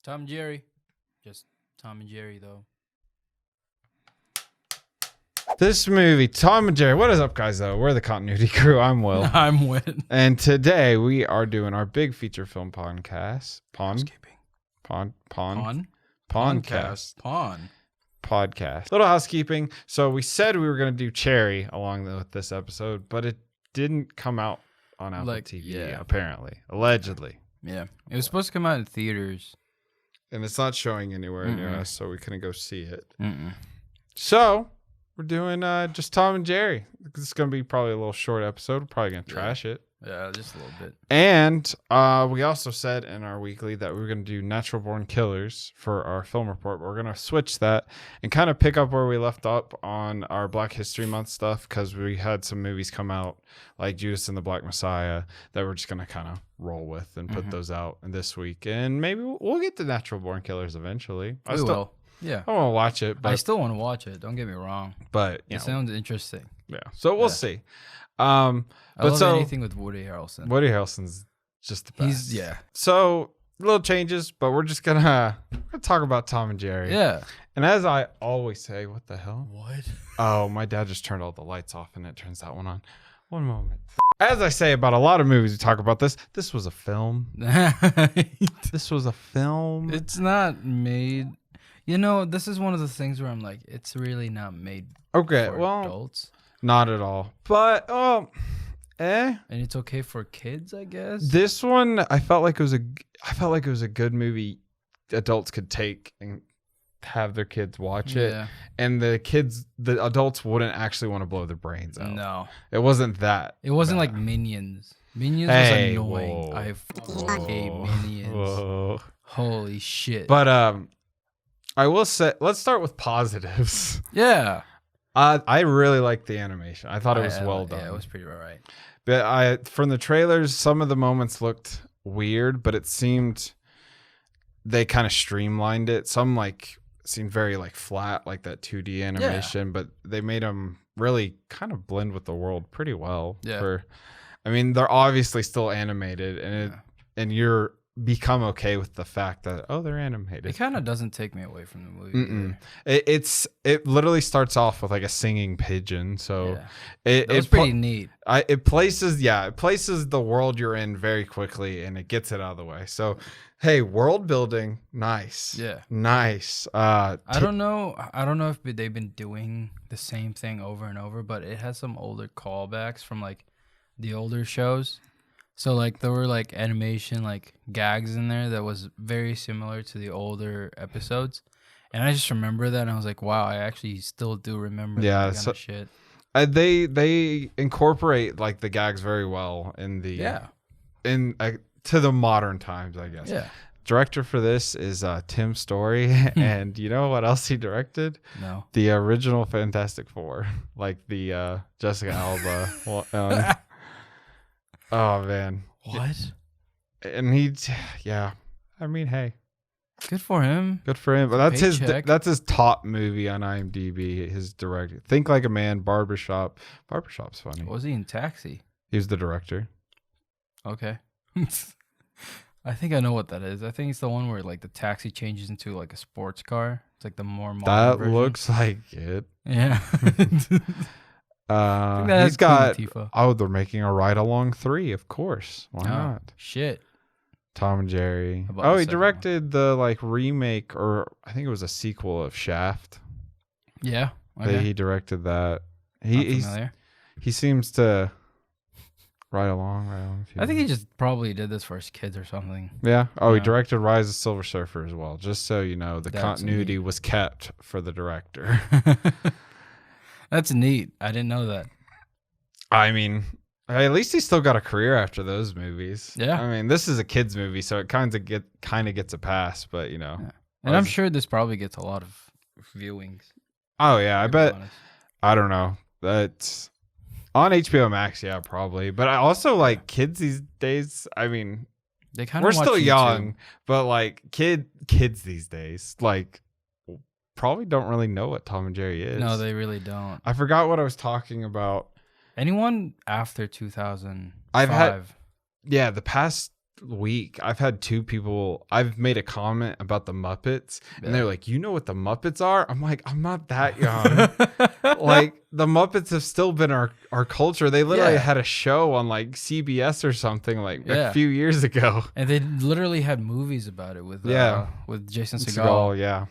Tom and Jerry. Just Tom and Jerry, though. This movie, Tom and Jerry. What is up, guys, though? We're the Continuity Crew. I'm Will. I'm Win. And today we are doing our big feature film podcast. Podcast. Little housekeeping. So we said we were going to do Cherry along with this episode, but it didn't come out on Apple TV, apparently. Allegedly. Yeah. It was supposed to come out in theaters. And it's not showing anywhere near us, so we couldn't go see it. Mm-mm. So we're doing just Tom and Jerry. This is going to be probably a little short episode. We're probably going to trash it. Yeah, just a little bit. And we also said in our weekly that we were going to do Natural Born Killers for our film report. We're going to switch that and kind of pick up where we left up on our Black History Month stuff, because we had some movies come out like Judas and the Black Messiah that we're just going to kind of roll with and put those out in this week. And maybe we'll get to Natural Born Killers eventually. We will. Yeah. I want to watch it. But I still want to watch it. Don't get me wrong. But it sounds interesting. Yeah. So we'll see. I love anything with Woody Harrelson. Woody Harrelson's just the best. He's So little changes, but we're just gonna talk about Tom and Jerry. Yeah. And as I always say, what the hell? What? Oh, my dad just turned all the lights off and it turns that one on. One moment. As I say about a lot of movies we talk about this was a film. This was a film. It's not made. You know, this is one of the things where I'm like, it's really not made for adults. Not at all. But and it's okay for kids, I guess. This one, I felt like it was a good movie adults could take and have their kids watch it. And the adults wouldn't actually want to blow their brains out. No. It wasn't that. It wasn't bad. like Minions. Minions was annoying. I fucking hate Minions. Whoa. Holy shit. But I will say, let's start with positives. Yeah. I really liked the animation. I thought it was well done. Yeah, it was pretty right. But from the trailers, some of the moments looked weird, but it seemed they kind of streamlined it. Some seemed very flat, like that 2D animation, but they made them really kind of blend with the world pretty well. Yeah. They're obviously still animated, and you're become okay with the fact that they're animated. It kind of doesn't take me away from the movie. It literally starts off with a singing pigeon, so it's pretty neat. It places the world you're in very quickly, and it gets it out of the way. So hey, world building, nice. Yeah, nice. I don't know if they've been doing the same thing over and over, but it has some older callbacks from the older shows. So there were animation gags in there that was very similar to the older episodes, and I just remember that and I was like, wow, I actually still do remember that kind of shit. They incorporate the gags very well in the to the modern times, I guess. Yeah. Director for this is Tim Story, and you know what else he directed? No. The original Fantastic Four, the Jessica Alba one. Oh man. What? And hey. Good for him. Good for him. But that's his top movie on IMDb. His director. Think Like a Man, Barbershop. Barbershop's funny. Was he in Taxi? He was the director. Okay. I think I know what that is. I think it's the one where the taxi changes into a sports car. It's the more modern version. Looks like it. Yeah. He's got they're making a Ride Along 3, of course. Why not? Shit. Tom and Jerry. He directed the remake, or I think it was a sequel of Shaft. Yeah. Okay. He directed that. He seems to ride along. I think he just probably did this for his kids or something. Yeah. He directed Rise of Silver Surfer as well. Just so you know, the continuity was kept for the director. That's neat. I didn't know that. At least he still got a career after those movies. Yeah. This is a kid's movie, so it kind of gets a pass, but Yeah. And I'm sure this probably gets a lot of viewings. Oh yeah, I bet. I don't know. That's on HBO Max, yeah, probably. But I also kids these days. They kind of we're still young, but kids these days, probably don't really know what Tom and Jerry is. No, they really don't. I forgot what I was talking about. Anyone after 2005? I've had the past week, I've had two people. I've made a comment about the Muppets, and they're like, "You know what the Muppets are?" I'm like, "I'm not that young." Like the Muppets have still been our culture. They literally had a show on like CBS or something like a few years ago, and they literally had movies about it with Jason Segel.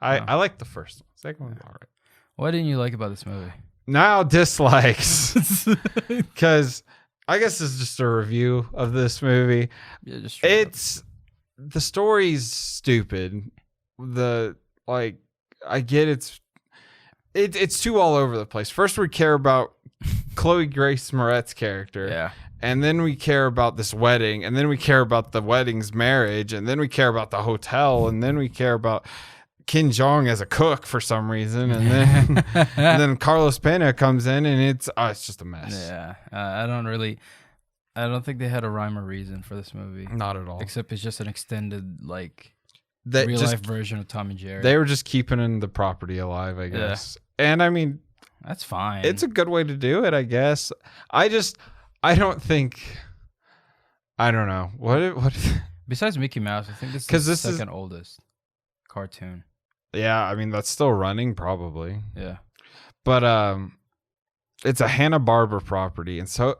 I like the first one. Second one, all right. What didn't you like about this movie? Now dislikes, because I guess it's just a review of this movie. Yeah, just the story's stupid. I get it's too all over the place. First, we care about Chloe Grace Moretz's character, and then we care about this wedding, and then we care about the wedding's marriage, and then we care about the hotel, and then we care about Kim Jong as a cook for some reason, and then and then Carlos Pena comes in, and it's just a mess. Yeah, I don't think they had a rhyme or reason for this movie. Not at all. Except it's just an extended real life version of Tom and Jerry. They were just keeping the property alive, I guess. Yeah. And I mean, that's fine. It's a good way to do it, I guess. I don't know what. Besides Mickey Mouse, I think this is the second oldest cartoon. Yeah, I mean that's still running probably. Yeah, but it's a Hanna-Barbera property, and so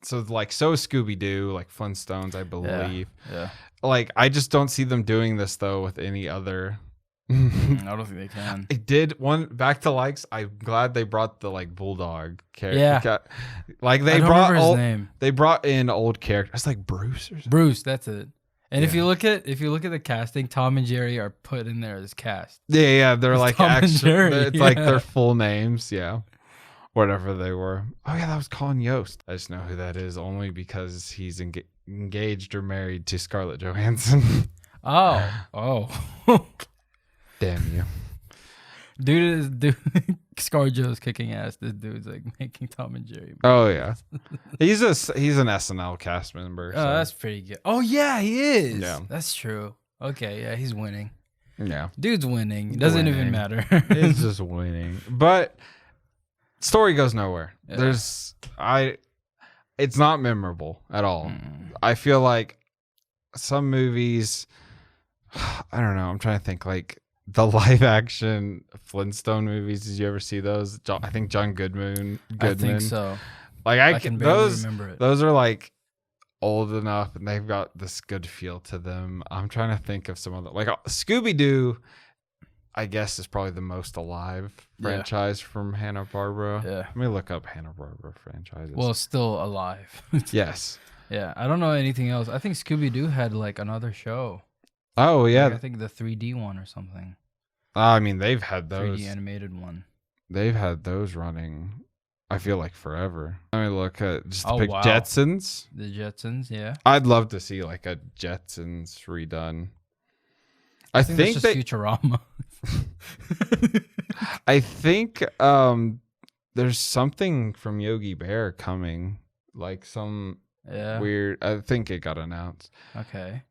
Scooby-Doo, like Flintstones, I believe. Yeah. Like I just don't see them doing this though with any other. I don't think they can. It did one back to likes. I'm glad they brought the bulldog character. Yeah, like they brought his name. They brought in old characters like Bruce or something. Bruce, that's it. And if you look at the casting, Tom and Jerry are put in there as cast. Yeah, they're like actually, it's like their full names. Yeah, whatever they were. Oh yeah, that was Colin Yost. I just know who that is only because he's engaged or married to Scarlett Johansson. Oh. Damn you. Dude, ScarJo's kicking ass. This dude's making Tom and Jerry. Oh yeah, he's an SNL cast member. Oh, that's pretty good. Oh yeah, he is. Yeah, that's true. Okay, yeah, he's winning. Yeah, dude's winning. It doesn't even matter. He's just winning. But story goes nowhere. Yeah. It's not memorable at all. I feel like some movies. I don't know. I'm trying to think the live action Flintstone movies. Did you ever see those? I think John Goodman. I think so. I can remember it. Those are old enough and they've got this good feel to them. I'm trying to think of some of them. Scooby-Doo, I guess, is probably the most alive franchise from Hanna-Barbera. Yeah. Let me look up Hanna-Barbera franchises. Well, it's still alive. Yes. Yeah. I don't know anything else. I think Scooby-Doo had another show. Oh yeah, I think the 3D one or something. I mean, they've had those 3D animated one. They've had those running. I feel like forever. Let me look at Jetsons. The Jetsons, yeah. I'd love to see a Jetsons redone. I think that's just Futurama. I think there's something from Yogi Bear coming, some weird. I think it got announced. Okay.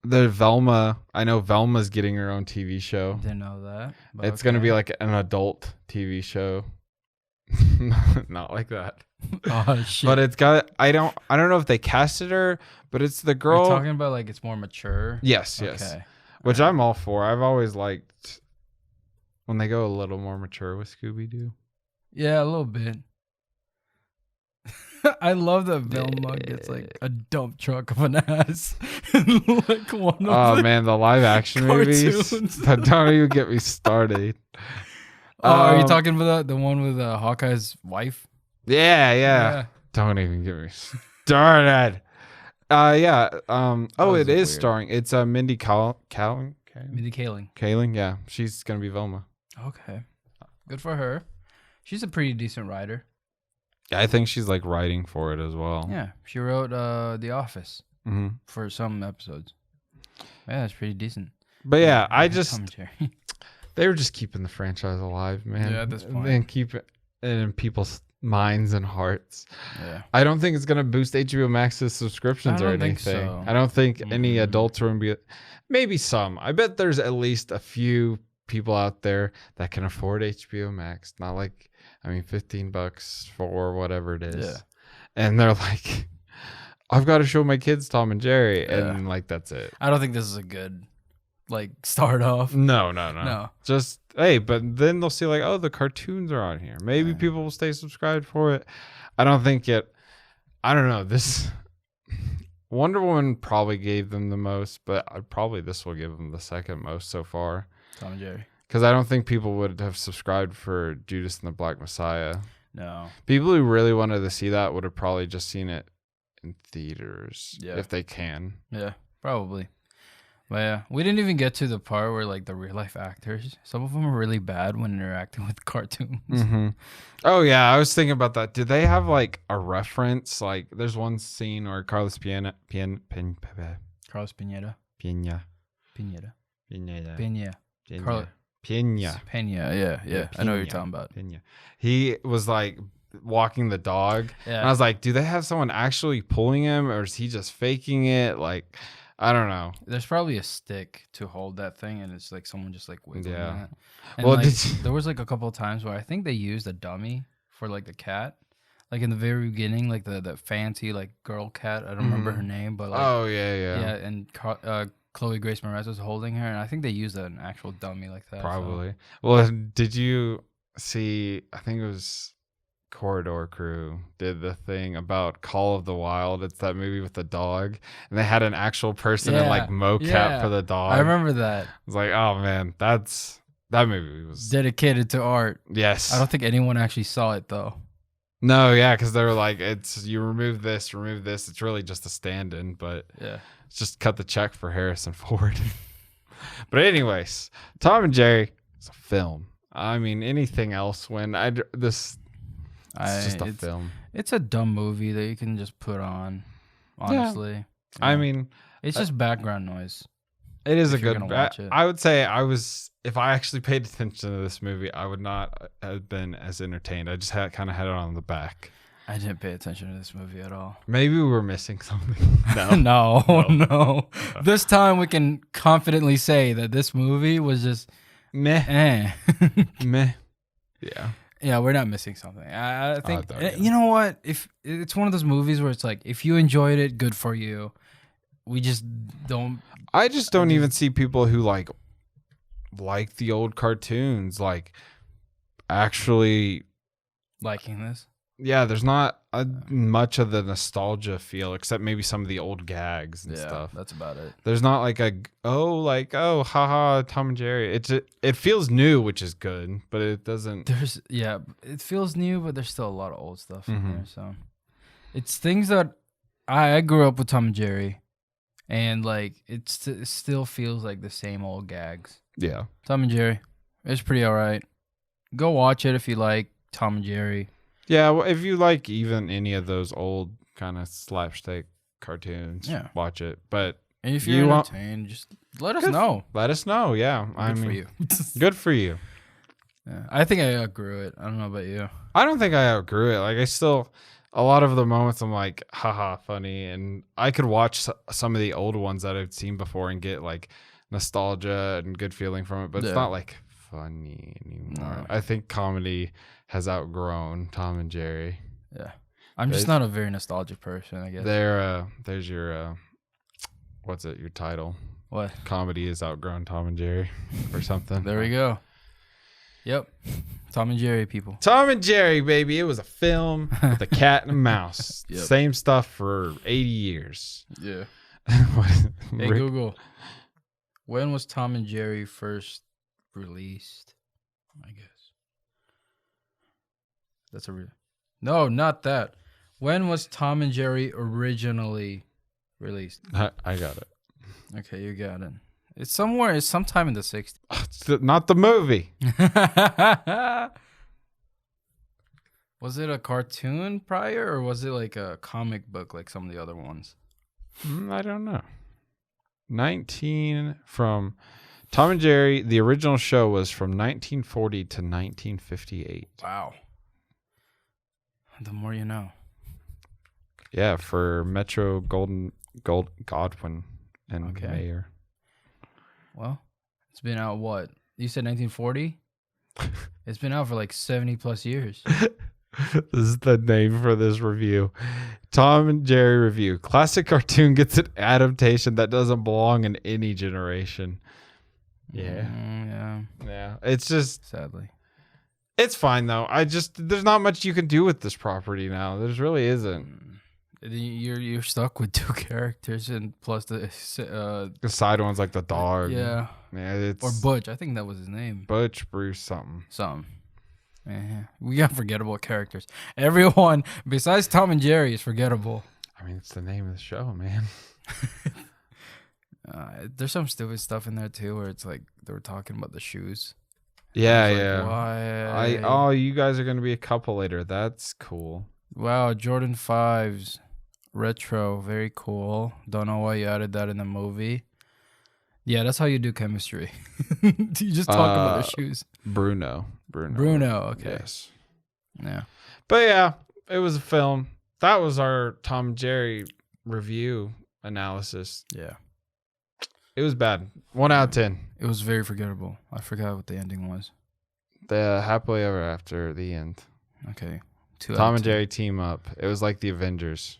The Velma. I know Velma's getting her own TV show. Didn't know that. It's gonna be an adult TV show. Not like that. Oh shit! But it's got. I don't know if they casted her, but it's the girl. You're talking about it's more mature. Yes. Okay. Which I'm all for. I've always liked when they go a little more mature with Scooby-Doo. Yeah, a little bit. I love that Velma gets a dump truck of an ass. One of man, the live action movies. Don't even get me started. Are you talking about the one with Hawkeye's wife? Yeah. Don't even get me started. Yeah. It is weird. Starring. It's Mindy Kaling. Mindy Kaling. Kaling, yeah. She's gonna be Velma. Okay. Good for her. She's a pretty decent writer. I think she's writing for it as well. Yeah, she wrote The Office for some episodes. Yeah, that's pretty decent. But yeah, they were just keeping the franchise alive, man. Yeah, at this point. And keep it in people's minds and hearts. Yeah. I don't think it's going to boost HBO Max's subscriptions or anything. So. I don't think any adults are going to be... Maybe some. I bet there's at least a few people out there that can afford HBO Max. Not $15 for whatever it is. Yeah. And they're I've got to show my kids Tom and Jerry, Yeah. and like that's it. I don't think this is a good like start off. No. Just hey, but then they'll see like, oh, the cartoons are on here. Maybe people will stay subscribed for it. I don't think it. I don't know. This Wonder Woman probably gave them the most, but probably this will give them the second most so far. Tom and Jerry. Because I don't think people would have subscribed for Judas and the Black Messiah. No. People who really wanted to see that would have probably just seen it in theaters if they can. Yeah, probably. But yeah, we didn't even get to the part where like the real life actors, some of them are really bad when interacting with cartoons. Mm-hmm. Oh yeah, I was thinking about that. Did they have like a reference? Like, there's one scene where Carlos Carlos Pineda. Pena. Pineda. Pena. Yeah. I know what you're talking about. Pena. He was like walking the dog. Yeah. And I was like, do they have someone actually pulling him, or is he just faking it? Like, I don't know. There's probably a stick to hold that thing, and it's like someone just like wiggling that. And Well, like, there was like a couple of times where I think they used a dummy for like the cat. Like in the very beginning, like the fancy like girl cat. I don't remember her name, but like, yeah. And Chloe Grace Moretz was holding her, and I think they used an actual dummy like that. Probably. So. Well, did you see? I think it was Corridor Crew did the thing about Call of the Wild. It's that movie with the dog, and they had an actual person in like mocap for the dog. I remember that. I was like, oh man, that movie was dedicated to art. Yes. I don't think anyone actually saw it though. No, yeah, because they were like, it's you remove this. It's really just a stand-in, but yeah, just cut the check for Harrison Ford. But anyways, Tom and Jerry is a film. I mean, anything else it's just a film. It's a dumb movie that you can just put on. Honestly, yeah. I mean, it's just background noise. It is a good. I would say if I actually paid attention to this movie, I would not have been as entertained. I just kind of had it on the back. I didn't pay attention to this movie at all. Maybe we were missing something. No. This time we can confidently say that this movie was just meh. Meh. Yeah. Yeah, we're not missing something. I think you know what? If it's one of those movies where it's like, if you enjoyed it, good for you. We just don't. I just don't even see people who like the old cartoons, like actually liking this. Yeah, there's not much of the nostalgia feel, except maybe some of the old gags and stuff. That's about it. There's not like haha, Tom and Jerry. It feels new, which is good, but it doesn't. It feels new, but there's still a lot of old stuff in there. So it's things that I grew up with Tom and Jerry. And like it still feels like the same old gags. Yeah, Tom and Jerry, it's pretty all right. Go watch it if you like Tom and Jerry. Yeah, well, if you like even any of those old kind of slapstick cartoons, watch it. But and if you're entertained, just let us know. Let us know. Yeah, good for you. Good for you. Yeah, I think I outgrew it. I don't know about you. I don't think I outgrew it. Like I still. A lot of the moments I'm like, haha, funny. And I could watch some of the old ones that I've seen before and get like nostalgia and good feeling from it. But it's not like funny anymore. No. I think comedy has outgrown Tom and Jerry. Yeah. I'm just not a very nostalgic person, I guess. There's your, what's it, your title? What? Comedy has outgrown Tom and Jerry or something. There we go. Yep. Tom and Jerry, people. Tom and Jerry, baby. It was a film with a cat and a mouse. Yep. Same stuff for 80 years. Yeah. Hey, Google. When was Tom and Jerry first released? I guess. That's No, not that. When was Tom and Jerry originally released? I got it. Okay, you got it. It's sometime in the 60s. Not the movie. Was it a cartoon prior, or was it like a comic book like some of the other ones? I don't know. From Tom and Jerry, the original show was from 1940 to 1958. Wow. The more you know. Yeah, for Metro Godwin and Mayer. Well, it's been out what? You said 1940? It's been out for like 70 plus years. This is the name for this review. Tom and Jerry review. Classic cartoon gets an adaptation that doesn't belong in any generation. Yeah. Yeah. It's just sadly. It's fine though. There's not much you can do with this property now. There's really isn't. You're stuck with 2 characters and plus the side ones like the dog. Yeah. It's or Butch. I think that was his name. Butch, Bruce, something. Yeah. We got forgettable characters. Everyone besides Tom and Jerry is forgettable. I mean, it's the name of the show, man. There's some stupid stuff in there too, where it's like they were talking about the shoes. Yeah. Why? Oh, you guys are gonna be a couple later. That's cool. Wow, Jordan 5s, retro, very cool. Don't know why you added that in the movie. Yeah, that's how you do chemistry. You just talk about the shoes. Bruno. Okay. Yes. Yeah. But yeah, it was a film. That was our Tom and Jerry review analysis. Yeah. It was bad. 1 out of 10. It was very forgettable. I forgot what the ending was. The happily ever after the end. Okay. Tom and Jerry team up. It was like the Avengers.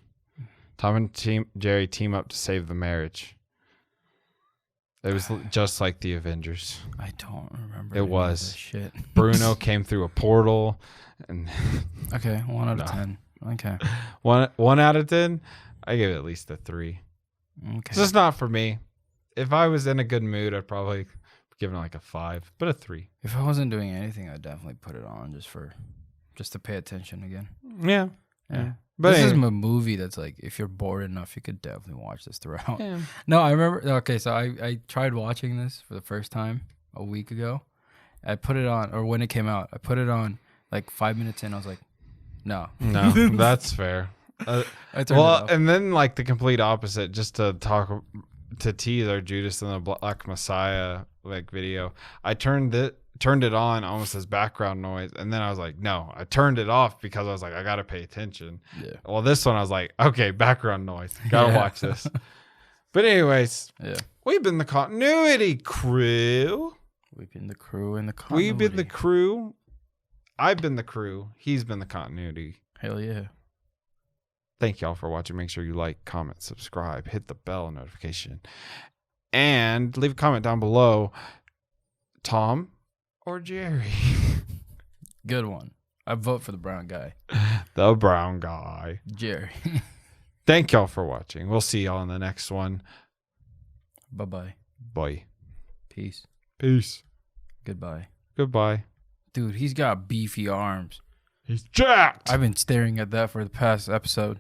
Tom and Jerry team up to save the marriage. It was just like the Avengers. I don't remember. It was. Shit. Bruno came through a portal. And okay, 1 out of 10. Okay. 1 out of 10? I give it at least a 3. Okay. It's just not for me. If I was in a good mood, I'd probably give it like a 5, but a 3. If I wasn't doing anything, I'd definitely put it on just to pay attention again. Yeah. But this is a movie that's like, if you're bored enough, you could definitely watch this throughout. Yeah. No, I remember. Okay, so I tried watching this for the first time a week ago. I put it on, or when it came out, I put it on like 5 minutes in. I was like, no, that's fair. I turned it off. And then like the complete opposite, just to tease our Judas and the Black Messiah like video. I turned it on almost as background noise, and then I was like, no, I turned it off because I was like, I gotta pay attention. Yeah. Well, this one I was like, okay, background noise, gotta watch this. But anyways, we've been the continuity crew. We've been the crew in the continuity. We've been the crew. I've been the crew. He's been the continuity. Hell yeah. Thank y'all for watching. Make sure you like, comment, subscribe, hit the bell notification, and leave a comment down below. Tom or Jerry? Good one. I vote for the brown guy. The brown guy. Jerry. Thank y'all for watching. We'll see y'all in the next one. Bye-bye. Bye. Peace. Peace. Goodbye. Goodbye. Dude, he's got beefy arms. He's jacked. I've been staring at that for the past episode.